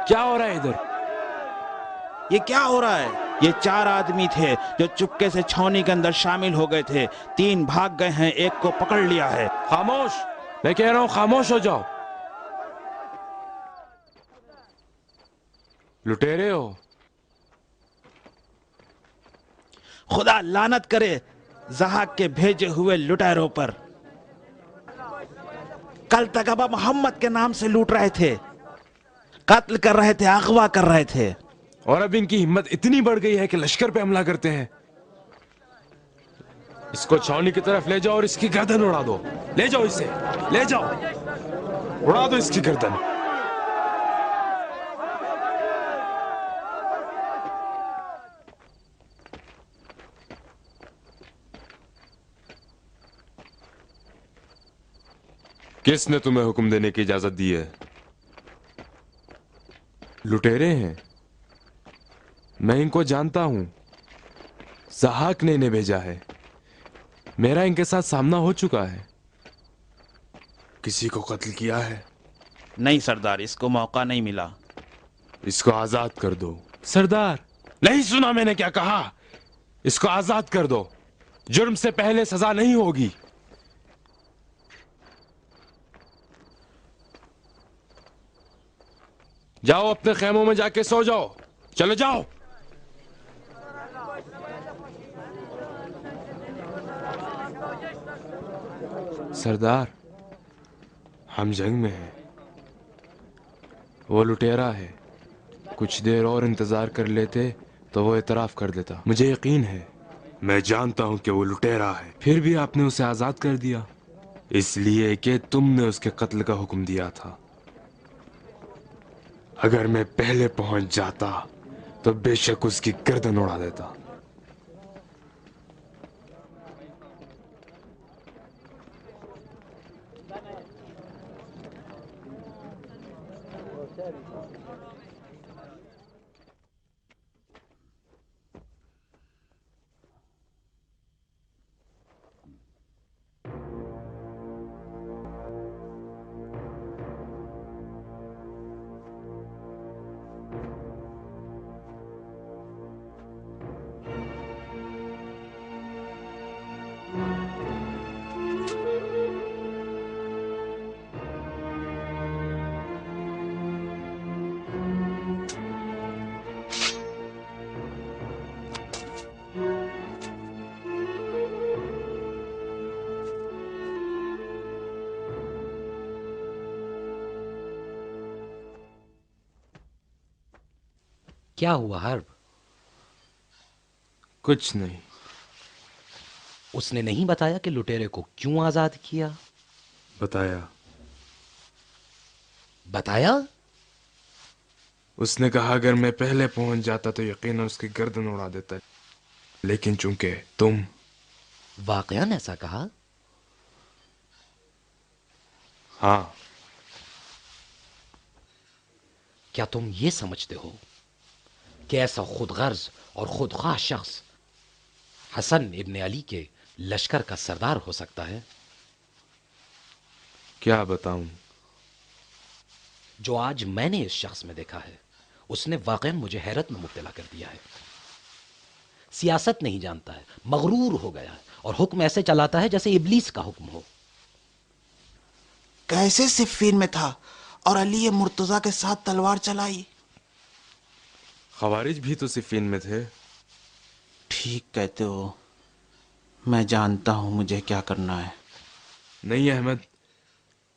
کیا ہو رہا ہے ادھر؟ یہ کیا ہو رہا ہے؟ یہ 4 آدمی تھے جو چپکے سے چھاؤنی کے اندر شامل ہو گئے تھے. 3 بھاگ گئے ہیں، 1 کو پکڑ لیا ہے. خاموش! میں کہہ رہا ہوں خاموش ہو جاؤ. لٹیرے ہو. خدا لعنت کرے زحاک کے بھیجے ہوئے لٹیروں پر. کل تک ابا محمد کے نام سے لوٹ رہے تھے، قتل کر رہے تھے، اغوا کر رہے تھے، اور اب ان کی ہمت اتنی بڑھ گئی ہے کہ لشکر پہ حملہ کرتے ہیں. اس کو چھاؤنی کی طرف لے جاؤ اور اس کی گردن اڑا دو. لے جاؤ اسے، لے جاؤ، اڑا دو اس کی گردن. کس نے تمہیں حکم دینے کی اجازت دی ہے؟ لٹیرے ہیں، میں ان کو جانتا ہوں. زحاک نے انہیں بھیجا ہے. میرا ان کے ساتھ سامنا ہو چکا ہے. کسی کو قتل کیا ہے؟ نہیں سردار، اس کو موقع نہیں ملا. اس کو آزاد کر دو. سردار، نہیں سنا میں نے کیا کہا؟ اس کو آزاد کر دو. جرم سے پہلے سزا نہیں ہوگی. جاؤ اپنے خیموں میں جا کے سو جاؤ. چلو جاؤ. سردار، ہم جنگ میں ہیں. وہ لٹیرا ہے. کچھ دیر اور انتظار کر لیتے تو وہ اعتراف کر دیتا. مجھے یقین ہے، میں جانتا ہوں کہ وہ لٹیرا ہے. پھر بھی آپ نے اسے آزاد کر دیا. اس لیے کہ تم نے اس کے قتل کا حکم دیا تھا. اگر میں پہلے پہنچ جاتا تو بے شک اس کی گردن اڑا دیتا. کیا ہوا حرب؟ کچھ نہیں. اس نے نہیں بتایا کہ لٹیرے کو کیوں آزاد کیا؟ بتایا. بتایا؟ اس نے کہا اگر میں پہلے پہنچ جاتا تو یقیناً اس کی گردن اڑا دیتا. لیکن چونکہ تم... واقعاً ایسا کہا؟ ہاں. کیا تم یہ سمجھتے ہو کہ ایسا خود غرض اور خود خواہ شخص حسن ابن علی کے لشکر کا سردار ہو سکتا ہے؟ کیا بتاؤں؟ جو آج میں نے اس شخص میں دیکھا ہے اس نے واقعاً مجھے حیرت میں مبتلا کر دیا ہے. سیاست نہیں جانتا ہے، مغرور ہو گیا ہے اور حکم ایسے چلاتا ہے جیسے ابلیس کا حکم ہو. کیسے صفین میں تھا اور علی مرتضیٰ کے ساتھ تلوار چلائی؟ خوارج بھی تو صفین میں تھے. ٹھیک کہتے ہو، میں جانتا ہوں مجھے کیا کرنا ہے. نہیں احمد،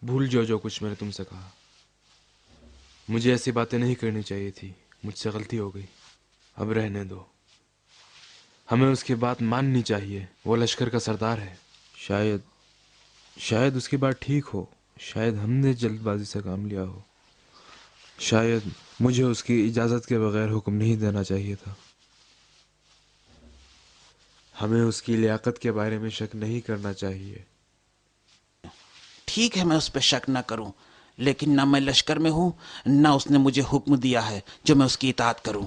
بھول جاؤ جو کچھ میں نے تم سے کہا. مجھے ایسی باتیں نہیں کرنی چاہیے تھی. مجھ سے غلطی ہو گئی. اب رہنے دو. ہمیں اس کی بات ماننی چاہیے. وہ لشکر کا سردار ہے. شاید اس کی بات ٹھیک ہو. شاید ہم نے جلد بازی سے کام لیا ہو. شاید مجھے اس کی اجازت کے بغیر حکم نہیں دینا چاہیے تھا. ہمیں اس کی لیاقت کے بارے میں شک نہیں کرنا چاہیے. ٹھیک ہے، میں اس پہ شک نہ کروں، لیکن نہ میں لشکر میں ہوں نہ اس نے مجھے حکم دیا ہے جو میں اس کی اطاعت کروں.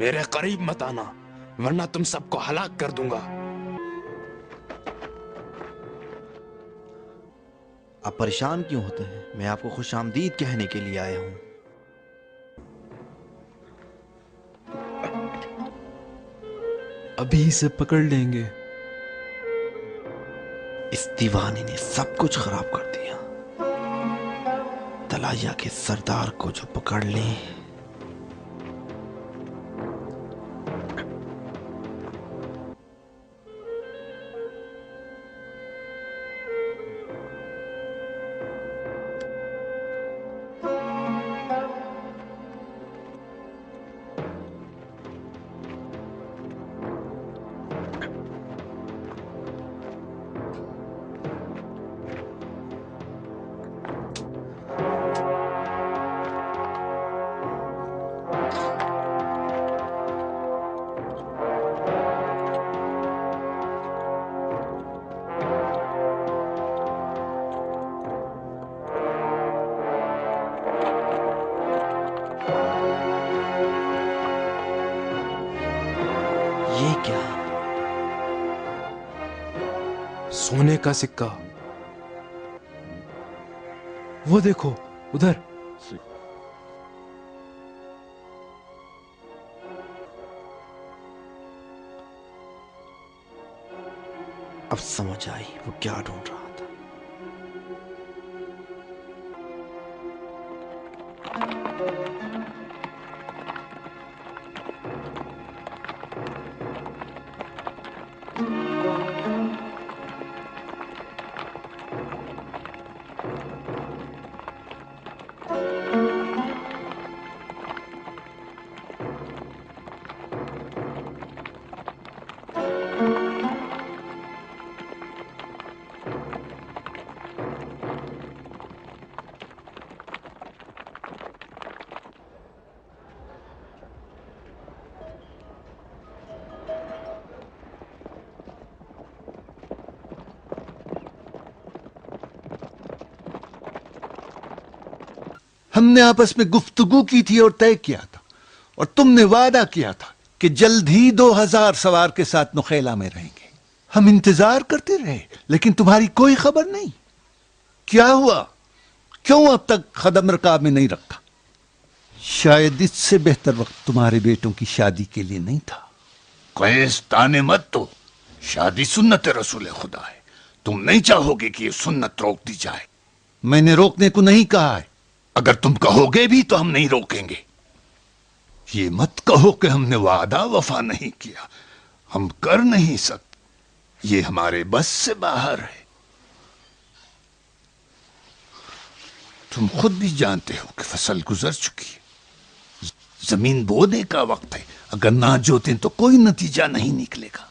میرے قریب مت آنا ورنہ تم سب کو ہلاک کر دوں گا. آپ پریشان کیوں ہوتے ہیں؟ میں آپ کو خوش آمدید کہنے کے لیے آیا ہوں. ابھی اسے پکڑ لیں گے. اس دیوانے نے سب کچھ خراب کر دیا. تلائیا کے سردار کو جو پکڑ لیں یہ کیا؟ سونے کا سکہ. وہ دیکھو ادھر. اب سمجھ آئی وہ کیا ڈھونڈ رہا تھا. ہم نے آپس میں گفتگو کی تھی اور طے کیا تھا، اور تم نے وعدہ کیا تھا کہ جلد ہی 2000 سوار کے ساتھ نخیلا میں رہیں گے. ہم انتظار کرتے رہے لیکن تمہاری کوئی خبر نہیں. کیا ہوا؟ کیوں اب تک قدم رکاب میں نہیں رکھا؟ شاید اس سے بہتر وقت تمہارے بیٹوں کی شادی کے لیے نہیں تھا. قیس تانے مت تو، شادی سنت رسول خدا ہے. تم نہیں چاہو گے کہ یہ سنت روک دی جائے. میں نے روکنے کو نہیں کہا ہے. اگر تم کہو گے بھی تو ہم نہیں روکیں گے. یہ مت کہو کہ ہم نے وعدہ وفا نہیں کیا. ہم کر نہیں سکتے، یہ ہمارے بس سے باہر ہے. تم خود بھی جانتے ہو کہ فصل گزر چکی ہے، زمین بونے کا وقت ہے. اگر نہ جوتیں تو کوئی نتیجہ نہیں نکلے گا.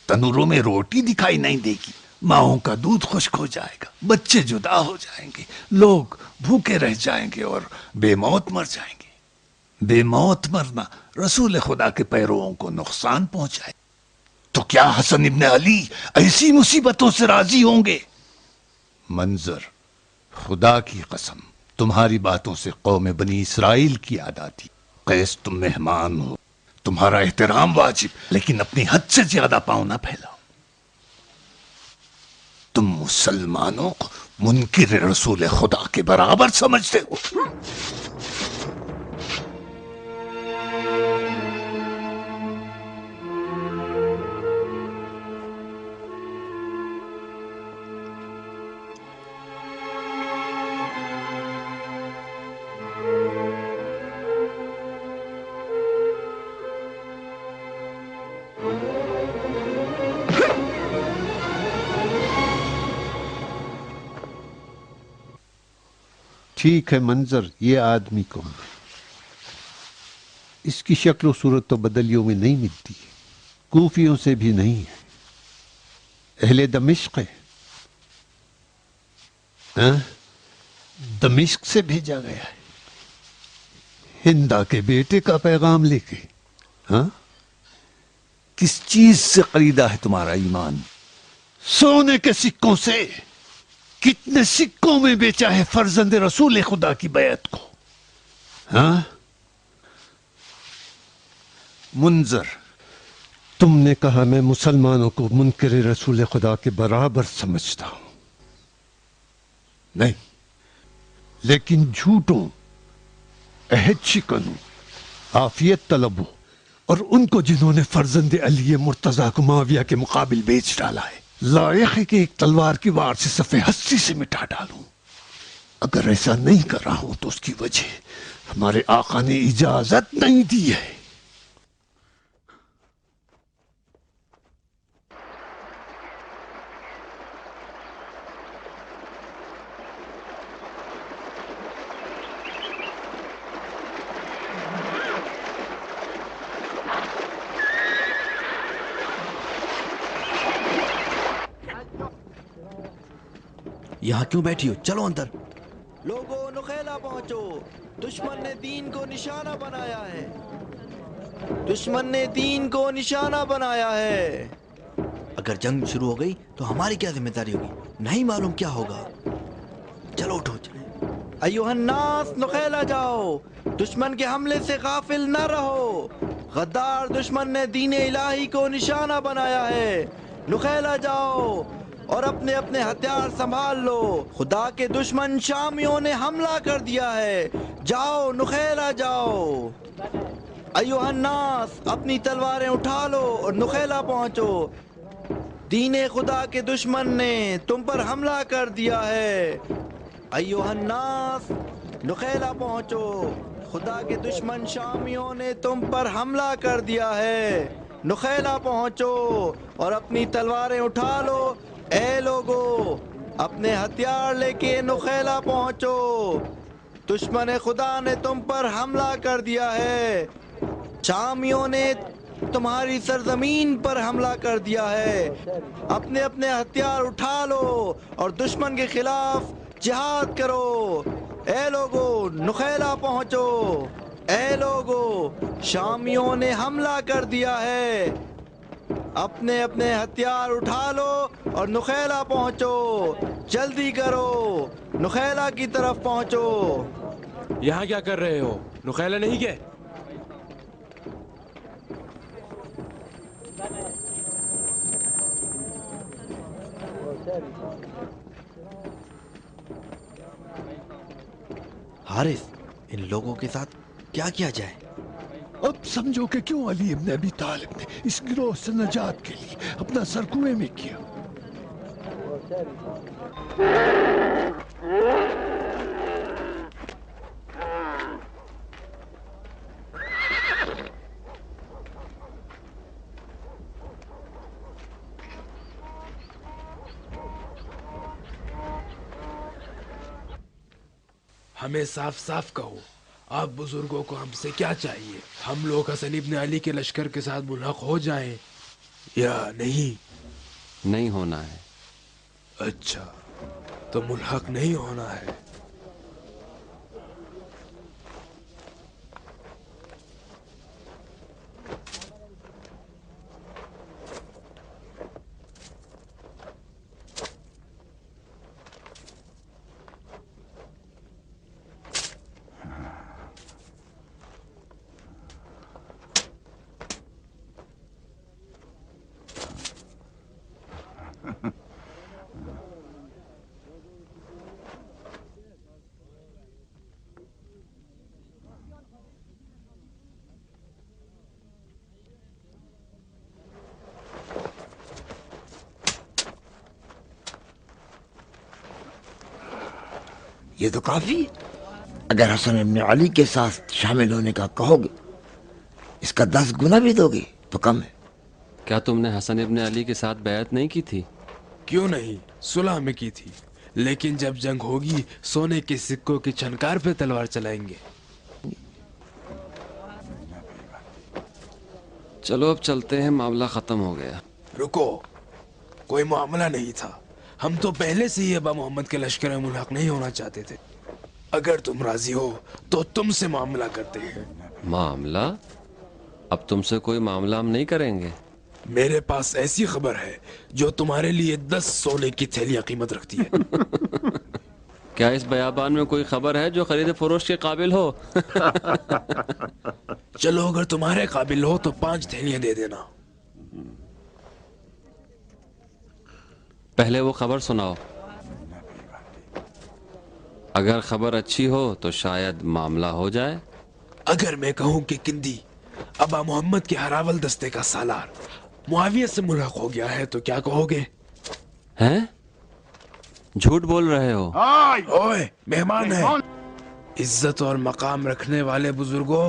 تنوروں میں روٹی دکھائی نہیں دے گی، ماؤں کا دودھ خشک ہو جائے گا، بچے جدا ہو جائیں گے، لوگ بھوکے رہ جائیں گے اور بے موت مر جائیں گے. بے موت مرنا رسول خدا کے پیرووں کو نقصان پہنچائے. تو کیا حسن ابن علی ایسی مصیبتوں سے راضی ہوں گے؟ منظر، خدا کی قسم تمہاری باتوں سے قوم بنی اسرائیل کی یاد آتی. قیس تم مہمان ہو، تمہارا احترام واجب، لیکن اپنی حد سے زیادہ پاؤں نہ پھیلاؤ. تم مسلمانوں کو منکر رسول خدا کے برابر سمجھتے ہو. ٹھیک ہے منظر، یہ آدمی کون ہے؟ اس کی شکل و صورت تو بدلیوں میں نہیں ملتی، کوفیوں سے بھی نہیں ہے. اہل دمشق ہے. دمشق سے بھیجا گیا ہے، ہندا کے بیٹے کا پیغام لے کے. کس چیز سے خریدا ہے تمہارا ایمان؟ سونے کے سکوں سے. کتنے سکوں میں بیچا ہے فرزند رسول خدا کی بیعت کو؟ منظر، تم نے کہا میں مسلمانوں کو منکر رسول خدا کے برابر سمجھتا ہوں. نہیں، لیکن جھوٹوں، عہد شکنوں، عافیت طلبوں اور ان کو جنہوں نے فرزند علی مرتضیٰ کو معاویہ کے مقابل بیچ ڈالا ہے، لائق ہے کہ ایک تلوار کی وار سے صف ہستی سے مٹا ڈالوں. اگر ایسا نہیں کر رہا ہوں تو اس کی وجہ ہمارے آقا نے اجازت نہیں دی ہے. یہاں کیوں بیٹھی ہو؟ چلو اندر. لوگوں نخیلا پہنچو، دشمن نے دین کو نشانہ بنایا ہے. دشمن نے دین کو نشانہ بنایا ہے. اگر جنگ شروع ہو گئی تو ہماری کیا ذمہ داری ہوگی؟ نہیں معلوم کیا ہوگا. چلو اٹھو. ایوہ الناس، نخیلا جاؤ، دشمن کے حملے سے غافل نہ رہو. غدار دشمن نے دین الہی کو نشانہ بنایا ہے. نخیلا جاؤ اور اپنے اپنے ہتھیار سنبھال لو. خدا کے دشمن شامیوں نے حملہ کر دیا ہے. جاؤ نخیلا جاؤ. ایوہ الناس، اپنی تلواریں اٹھا لو اور نخیلا پہنچو. دین خدا کے دشمن نے تم پر حملہ کر دیا ہے. ایوہ الناس، نخیلا پہنچو. خدا کے دشمن شامیوں نے تم پر حملہ کر دیا ہے. نخیلا پہنچو اور اپنی تلواریں اٹھا لو. اے لوگو، اپنے ہتھیار لے کے نخیلا پہنچو. دشمن خدا نے تم پر حملہ کر دیا ہے. شامیوں نے تمہاری سرزمین پر حملہ کر دیا ہے. اپنے اپنے ہتھیار اٹھا لو اور دشمن کے خلاف جہاد کرو. اے لوگو، نخیلا پہنچو. اے لوگو، شامیوں نے حملہ کر دیا ہے. اپنے اپنے ہتھیار اٹھا لو اور نخیلا پہنچو. جلدی کرو، نخیلا کی طرف پہنچو. یہاں کیا کر رہے ہو؟ نخیلا نہیں گئے؟ حارث، ان لوگوں کے ساتھ کیا کیا جائے؟ اب سمجھو کہ کیوں علی ابن ابی طالب نے اس گروہ سے نجات کے لیے اپنا سر کنویں میں کیا. ہمیں صاف صاف کہو، آپ بزرگوں کو ہم سے کیا چاہیے؟ ہم لوگ حسن ابن علی کے لشکر کے ساتھ ملحق ہو جائیں یا نہیں؟ نہیں ہونا ہے. اچھا، تو ملحق نہیں ہونا ہے. یہ تو کافی. اگر حسن ابن علی کے ساتھ شامل ہونے کا کہو گے، اس کا 10 گنا بھی دو گے تو کم ہے. کیا تم نے حسن ابن علی کے ساتھ بیعت نہیں کی تھی؟ کیوں نہیں، صلح میں کی تھی. لیکن جب جنگ ہوگی سونے کے سکوں کی چھنکار پہ تلوار چلائیں گے. چلو اب چلتے ہیں، معاملہ ختم ہو گیا. رکو، کوئی معاملہ نہیں تھا. ہم تو پہلے سے ہی ابا محمد کے لشکر میں ملحق نہیں ہونا چاہتے تھے. اگر تم راضی ہو تو تم سے معاملہ کرتے ہیں. معاملہ؟ اب تم سے کوئی معاملہ ہم نہیں کریں گے. میرے پاس ایسی خبر ہے جو تمہارے لیے 10 سونے کی تھیلیاں قیمت رکھتی ہے. کیا اس بیابان میں کوئی خبر ہے جو خرید فروش کے قابل ہو؟ چلو اگر تمہارے قابل ہو تو 5 تھیلیاں دے دینا. پہلے وہ خبر سناؤ. اگر خبر اچھی ہو تو شاید معاملہ ہو جائے. اگر میں کہوں کہ کندی ابا محمد کے ہراول دستے کا سالار معاویہ سے ملحق ہو گیا ہے تو کیا کہو گے؟ ہیں؟ جھوٹ بول رہے ہو؟ اوئے مہمان ہے. عزت اور مقام رکھنے والے بزرگوں،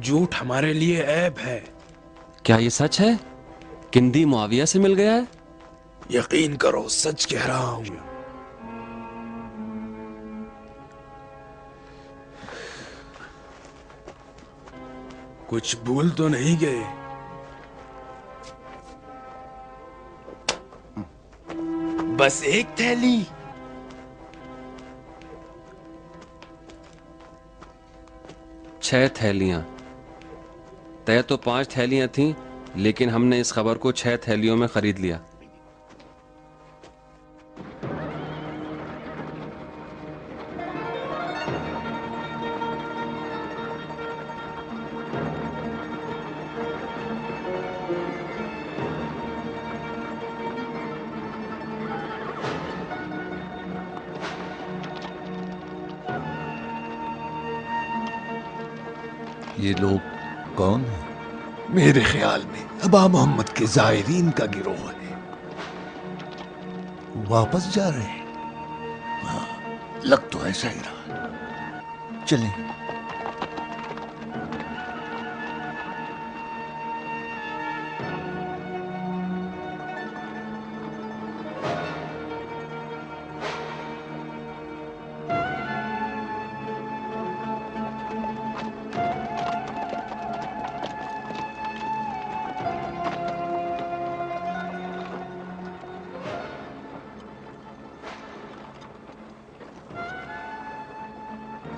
جھوٹ ہمارے لیے عیب ہے. کیا یہ سچ ہے؟ کندی معاویہ سے مل گیا ہے؟ یقین کرو سچ کہہ رہا ہوں. کچھ بھول تو نہیں گئے؟ بس ایک تھیلی. چھ تھیلیاں. طے تو 5 تھیلیاں تھیں، لیکن ہم نے اس خبر کو 6 تھیلیوں میں خرید لیا. یہ لوگ کون ہیں؟ میرے خیال میں ابا محمد کے زائرین کا گروہ ہے. واپس جا رہے ہیں. ہاں، لگ تو ایسا ہی رہا. چلیں.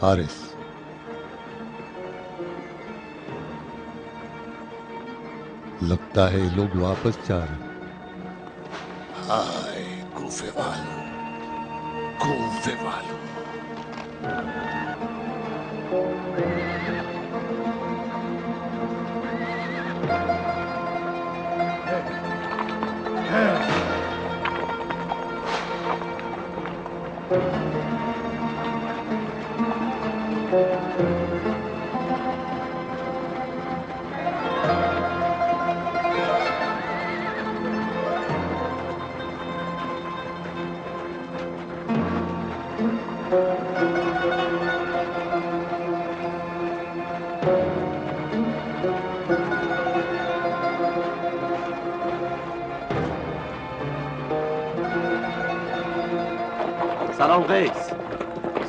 حارث، لگتا ہے یہ لوگ واپس جا رہے ہیں. ہائے کوفے والوں، کوفے والوں.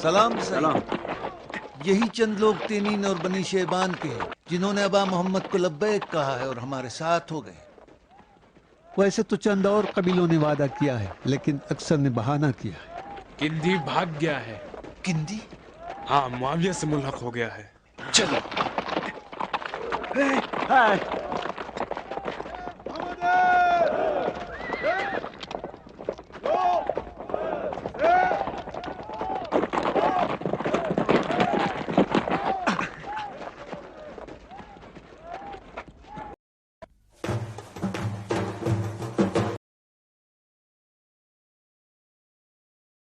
سلام سلام. یہی چند لوگ تینین اور بنی شیبان کے ہیں جنہوں نے ابا محمد کو لبیک کہا ہے اور ہمارے ساتھ ہو گئے. ویسے تو چند اور قبیلوں نے وعدہ کیا ہے، لیکن اکثر نے بہانہ کیا ہے. کندی بھاگ گیا ہے. کندی؟ ہاں، معاویہ سے ملحق ہو گیا ہے. چلو.